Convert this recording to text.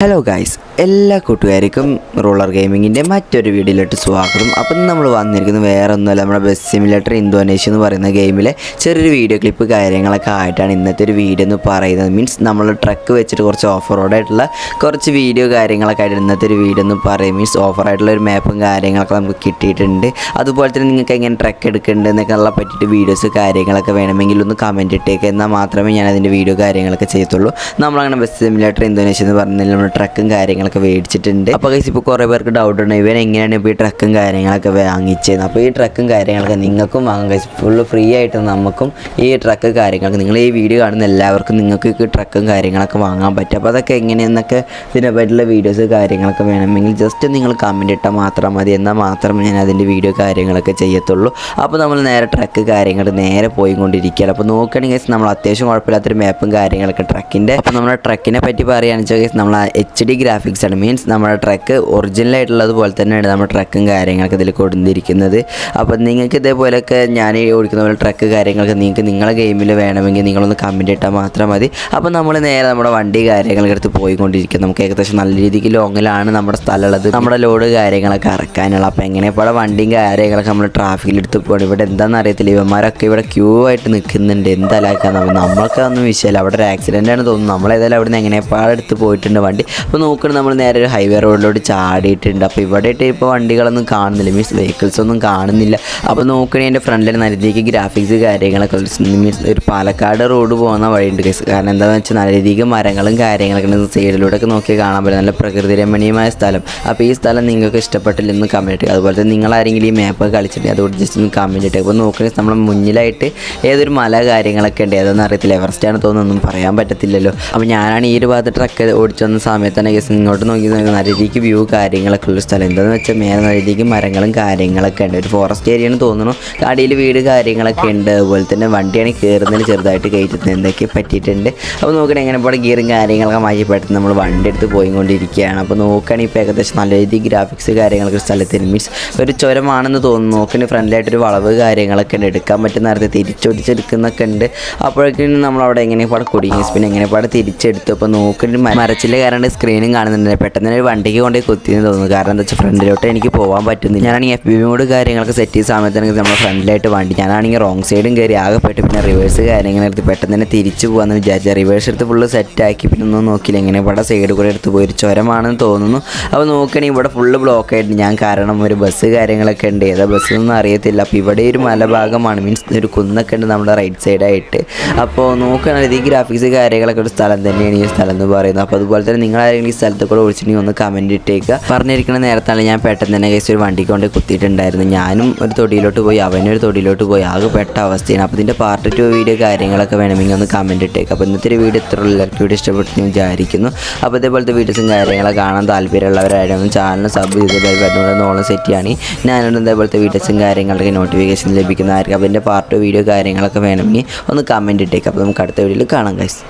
Hello guys, എല്ലാ കൂട്ടുകാർക്കും roller ഗെയിമിങ്ങിൻ്റെ മറ്റൊരു വീഡിയോയിലോട്ട് സ്വാഗതം. അപ്പം നമ്മൾ വന്നിരിക്കുന്നത് വേറെ ഒന്നുമല്ല, നമ്മുടെ ബസ് സിമുലേറ്റർ ഇന്തോനേഷ്യ എന്ന് പറയുന്ന ഗെയിമിലെ ചെറിയൊരു വീഡിയോ ക്ലിപ്പ് കാര്യങ്ങളൊക്കെ ആയിട്ടാണ് ഇന്നത്തെ ഒരു വീഡിയോ എന്ന് പറയുന്നത്. മീൻസ് നമ്മൾ ട്രക്ക് വെച്ചിട്ട് കുറച്ച് ഓഫ് റോഡായിട്ടുള്ള കുറച്ച് വീഡിയോ കാര്യങ്ങളൊക്കെ ആയിട്ട് ഇന്നത്തെ ഒരു വീഡിയോ എന്ന് പറയും. മീൻസ് ഓഫറായിട്ടുള്ള ഒരു മാപ്പും കാര്യങ്ങളൊക്കെ നമുക്ക് കിട്ടിയിട്ടുണ്ട്. അതുപോലെ തന്നെ നിങ്ങൾക്ക് എങ്ങനെ ട്രക്ക് എടുക്കേണ്ടത് എന്നൊക്കെ പറ്റിയിട്ട് വീഡിയോസ് കാര്യങ്ങളൊക്കെ വേണമെങ്കിൽ ഒന്ന് കമൻറ്റ് ഇട്ടേക്ക്, എന്നാൽ മാത്രമേ ഞാൻ അതിൻ്റെ വീഡിയോ കാര്യങ്ങളൊക്കെ ചെയ്യത്തുള്ളൂ. നമ്മളങ്ങനെ ബസ് സിമുലേറ്റർ ഇന്തോനേഷ്യ എന്ന് പറഞ്ഞാൽ ട്രക്കും കാര്യങ്ങളൊക്കെ മേടിച്ചിട്ടുണ്ട്. അപ്പോൾ ഗൈസ്, ഇപ്പോൾ കുറേ പേർക്ക് ഡൗട്ട് ഉണ്ട് ഇവൻ എങ്ങനെയാണ് ഇപ്പോൾ ഈ ട്രക്കും കാര്യങ്ങളൊക്കെ വാങ്ങിച്ചത്. അപ്പോൾ ഈ ട്രക്കും കാര്യങ്ങളൊക്കെ നിങ്ങൾക്കും വാങ്ങാം ഗൈസ്, ഫുള്ള് ഫ്രീ ആയിട്ട് നമുക്കും ഈ ട്രക്ക് കാര്യങ്ങളൊക്കെ നിങ്ങൾ ഈ വീഡിയോ കാണുന്ന എല്ലാവർക്കും നിങ്ങൾക്ക് ഈ ട്രക്കും കാര്യങ്ങളൊക്കെ വാങ്ങാൻ പറ്റും. അപ്പോൾ അതൊക്കെ എങ്ങനെയെന്നൊക്കെ ഇതിനെ പറ്റിയുള്ള വീഡിയോസ് കാര്യങ്ങളൊക്കെ വേണമെങ്കിൽ ജസ്റ്റ് നിങ്ങൾ കമൻറ്റ് ഇട്ടാൽ മാത്രം മതി, എന്നാൽ മാത്രമേ ഞാൻ അതിൻ്റെ വീഡിയോ കാര്യങ്ങളൊക്കെ ചെയ്യത്തുള്ളൂ. അപ്പോൾ നമ്മൾ നേരെ ട്രക്ക് കാര്യങ്ങൾ നേരെ പോയിക്കൊണ്ടിരിക്കുകയാണ്. അപ്പോൾ നോക്കുകയാണെങ്കിൽ ഗൈസ്, നമ്മൾ അത്യാവശ്യം കുഴപ്പമില്ലാത്തൊരു മാപ്പും കാര്യങ്ങളൊക്കെ ട്രക്കിൻ്റെ. അപ്പോൾ നമ്മുടെ ട്രക്കിനെ പറ്റി പറയുകയാണെന്ന് വെച്ചാൽ ഗൈസ്, നമ്മൾ HD ഗ്രാഫിക്സ് ആണ്. മീൻസ് നമ്മുടെ ട്രക്ക് ഒറിജിനലായിട്ടുള്ളത് പോലെ തന്നെയാണ് നമ്മുടെ ട്രക്കും കാര്യങ്ങളൊക്കെ ഇതിൽ കൊടുത്തിരിക്കുന്നത്. അപ്പോൾ നിങ്ങൾക്ക് ഇതേപോലെയൊക്കെ ഞാൻ ഓടിക്കുന്ന പോലെ ട്രക്ക് കാര്യങ്ങളൊക്കെ നിങ്ങൾക്ക് നിങ്ങളെ ഗെയിമിൽ വേണമെങ്കിൽ നിങ്ങളൊന്ന് കമൻറ്റ് ഇട്ടാൽ മാത്രം മതി. അപ്പോൾ നമ്മൾ നേരെ നമ്മുടെ വണ്ടി കാര്യങ്ങളൊക്കെ എടുത്ത് പോയിക്കൊണ്ടിരിക്കും. നമുക്ക് ഏകദേശം നല്ല രീതിക്ക് ലോങ്ങിലാണ് നമ്മുടെ സ്ഥലമുള്ളത്, നമ്മുടെ ലോഡ് കാര്യങ്ങളൊക്കെ ഇറക്കാനുള്ള. അപ്പോൾ എങ്ങനെയപ്പോൾ വണ്ടിയും കാര്യങ്ങളൊക്കെ നമ്മൾ ട്രാഫിക്കിലെടുത്ത് പോകണം. ഇവിടെ എന്താണെന്ന് അറിയത്തില്ല, ഇവന്മാരൊക്കെ ഇവിടെ ക്യൂ ആയിട്ട് നിൽക്കുന്നുണ്ട്. എന്തായാലും നമ്മൾക്കൊന്നും വിഷയമില്ല, അവിടെ ഒരു ആക്സിഡൻ്റ് ആണ് തോന്നുന്നു. നമ്മളേതായാലും അവിടെ നിന്ന് എങ്ങനെയപ്പാടെടുത്ത് പോയിട്ടുണ്ട് വണ്ടി. അപ്പോൾ നോക്കണം, നമ്മൾ നേരെ ഒരു ഹൈവേ റോഡിലോട്ട് ചാടിയിട്ടുണ്ട്. അപ്പോൾ ഇവിടെയായിട്ട് ഇപ്പോൾ വണ്ടികളൊന്നും കാണുന്നില്ല, മീൻസ് വെഹിക്കിൾസ് ഒന്നും കാണുന്നില്ല. അപ്പോൾ നോക്കണേ എൻ്റെ ഫ്രണ്ടിൽ നല്ല രീതിക്ക് ഗ്രാഫിക്സ് കാര്യങ്ങളൊക്കെ മീൻസ് ഒരു പാലക്കാട് റോഡ് പോകുന്ന വഴിയുണ്ട് ഗൈസ്. കാരണം എന്താണെന്ന് വെച്ചാൽ നല്ല രീതിക്ക് മരങ്ങളും കാര്യങ്ങളൊക്കെ ഉണ്ട്. സൈഡിലൂടെയൊക്കെ നോക്കി കാണാൻ പറ്റും, നല്ല പ്രകൃതി രമണീയമായ സ്ഥലം. അപ്പോൾ ഈ സ്ഥലം നിങ്ങൾക്ക് ഇഷ്ടപ്പെട്ടില്ലെന്ന് കമൻറ്റ് ചെയ്യുക. അതുപോലെ തന്നെ നിങ്ങളാരെങ്കിലും ഈ മാപ്പ് കളിച്ചിട്ട് അതുകൊണ്ട് ജസ്റ്റ് ഒന്ന് കമൻറ്റ് ഇട്ടേ. അപ്പോൾ നോക്കണേ, നമ്മൾ മുന്നിലായിട്ട് ഏതൊരു മല കാര്യങ്ങളൊക്കെ ഉണ്ട്, അതൊന്നും അറിയത്തില്ല, എവറസ്റ്റ് ആണ് തോന്നുന്നൊന്നും പറയാൻ പറ്റത്തില്ലല്ലോ. അപ്പോൾ ഞാനാണ് ഈ ഒരു ഭാഗത്ത് ട്രക്ക് ഓടിച്ചു വന്ന സമയത്ത് തന്നെ ഗൈസ് ഇങ്ങോട്ട് നോക്കി നല്ല രീതിക്ക് വ്യൂ കാര്യങ്ങളൊക്കെ ഉള്ള സ്ഥലം. എന്താണെന്ന് വെച്ചാൽ മേലെ നല്ല രീതിക്ക് മരങ്ങളും കാര്യങ്ങളൊക്കെ ഉണ്ട്, ഒരു ഫോറസ്റ്റ് ഏരിയ എന്ന് തോന്നുന്നു. അടിയിൽ വീട് കാര്യങ്ങളൊക്കെ ഉണ്ട്. അതുപോലെ തന്നെ വണ്ടിയാണ് കയറുന്നതിന് ചെറുതായിട്ട് കയറ്റുന്നത് എന്തൊക്കെ പറ്റിയിട്ടുണ്ട്. അപ്പോൾ നോക്കണേ, എങ്ങനെ ഇപ്പോൾ ഗിയറും കാര്യങ്ങളൊക്കെ മാറ്റി പെട്ടെന്ന് നമ്മൾ വണ്ടി എടുത്ത് പോയിക്കൊണ്ടിരിക്കുകയാണ്. അപ്പോൾ നോക്കുകയാണെങ്കിൽ ഇപ്പോൾ ഏകദേശം നല്ല രീതിക്ക് ഗ്രാഫിക്സ് കാര്യങ്ങളൊക്കെ സ്ഥലത്തിന് മീൻസ് ഒരു ചുരമാണെന്ന് തോന്നുന്നു. നോക്കണേ, ഫ്രണ്ടിലായിട്ടൊരു വളവ് കാര്യങ്ങളൊക്കെ ഉണ്ട്, എടുക്കാൻ പറ്റുന്ന നേരത്തെ തിരിച്ചൊടിച്ചെടുക്കുന്നൊക്കെ ഉണ്ട്. അപ്പോഴേക്കും നമ്മളവിടെ എങ്ങനെയാണ് കുടുങ്ങി, പിന്നെ എങ്ങനെയാണ് തിരിച്ചെടുത്തു. അപ്പോൾ നോക്കിയിട്ട് മരച്ചിൽ കാരണം സ്ക്രീനും കാണുന്നുണ്ട്. പെട്ടെന്ന് ഒരു വണ്ടിക്ക് കൊണ്ടേ കുത്തിയെന്ന് തോന്നുന്നു. കാരണം എന്താ വെച്ചാൽ ഫ്രണ്ടിലോട്ട് എനിക്ക് പോകാൻ പറ്റുന്നില്ല. ഞാനാണെങ്കിൽ FB മോഡ് കാര്യങ്ങളൊക്കെ സെറ്റ് ചെയ്ത സമയത്താണെങ്കിൽ നമ്മുടെ ഫ്രണ്ടിലായിട്ട് വണ്ടി, ഞാനാണെങ്കിൽ റോങ് സൈഡും കയറി ആകെപ്പെട്ട് പിന്നെ റിവേഴ്സ് കാര്യങ്ങളെടുത്ത് പെട്ടെന്ന് തന്നെ തിരിച്ചു പോകാമെന്ന് വിചാരിച്ചാൽ റിവേഴ്സ് എടുത്ത് ഫുള്ള് സെറ്റാക്കി പിന്നെ ഒന്നും നോക്കിയില്ല. എങ്ങനെ ഇവിടെ സൈഡ് കൂടെ എടുത്ത് പോയി ഒരു ചുരമാണെന്ന് തോന്നുന്നു. അപ്പോൾ നോക്കുകയാണെങ്കിൽ ഇവിടെ ഫുള്ള് ബ്ലോക്ക് ആയിട്ട് ഞാൻ കാരണം ഒരു ബസ് കാര്യങ്ങളൊക്കെ ഉണ്ട്, ഏതാ ബസ്സൊന്നും അറിയത്തില്ല. അപ്പോൾ ഇവിടെ ഒരു മലഭാഗമാണ്, മീൻസ് ഒരു കുന്നൊക്കെ ഉണ്ട് നമ്മുടെ റൈറ്റ് സൈഡായിട്ട്. അപ്പോൾ നോക്കുകയാണെങ്കിൽ ഈ ഗ്രാഫിക്സ് കാര്യങ്ങളൊക്കെ ഒരു സ്ഥലം തന്നെയാണ് ഈ സ്ഥലം എന്ന് പറയുന്നത്. അപ്പോൾ അതുപോലെ തന്നെ നിങ്ങളാരെങ്കിലും ഈ സ്ഥലത്ത് കൂടെ വിളിച്ചിട്ടുണ്ടെങ്കിൽ ഒന്ന് കമൻറ്റ് ഇട്ടേക്കുക. പറഞ്ഞിരിക്കുന്ന നേരത്താണ് ഞാൻ പെട്ടെന്ന് തന്നെ കേസ് ഒരു വണ്ടിക്ക് കൊണ്ട് കുത്തിയിട്ടുണ്ടായിരുന്നു. ഞാനും ഒരു തൊടിയിലോട്ട് പോയി, അവനൊരു തൊടിയിലോട്ട് പോയി, ആകെ പെട്ട അവസ്ഥയാണ്. അപ്പോൾ ഇതിൻ്റെ പാർട്ട് 2 വീഡിയോ കാര്യങ്ങളൊക്കെ വേണമെങ്കിൽ ഒന്ന് കമൻറ്റ് ഇട്ടേക്കുക. അപ്പോൾ ഇന്നത്തെ ഒരു വീഡിയോ ഇത്ര എല്ലാവർക്കും വീഡിയോ ഇഷ്ടപ്പെട്ടു വിചാരിക്കുന്നു. അപ്പോൾ ഇതേപോലത്തെ വീഡിയോസും കാര്യങ്ങളൊക്കെ കാണാൻ താല്പര്യമുള്ളവരായിരുന്നു ചാനൽ സബ് ചെയ്ത് നോളം സെറ്റ് ചെയ്യുകയാണെങ്കിൽ ഞാനോട് ഇതേപോലത്തെ വീഡിയോസും കാര്യങ്ങളൊക്കെ നോട്ടിഫിക്കേഷൻ ലഭിക്കുന്നതായിരിക്കും. അപ്പോൾ ഇതിൻ്റെ പാർട്ട് 2 വീഡിയോ കാര്യങ്ങളൊക്കെ വേണമെങ്കിൽ ഒന്ന് കമൻറ്റ് ഇട്ടേക്കുക. അപ്പോൾ നമുക്ക് അടുത്ത വീഡിയോയിൽ കാണാം ഗൈസ്.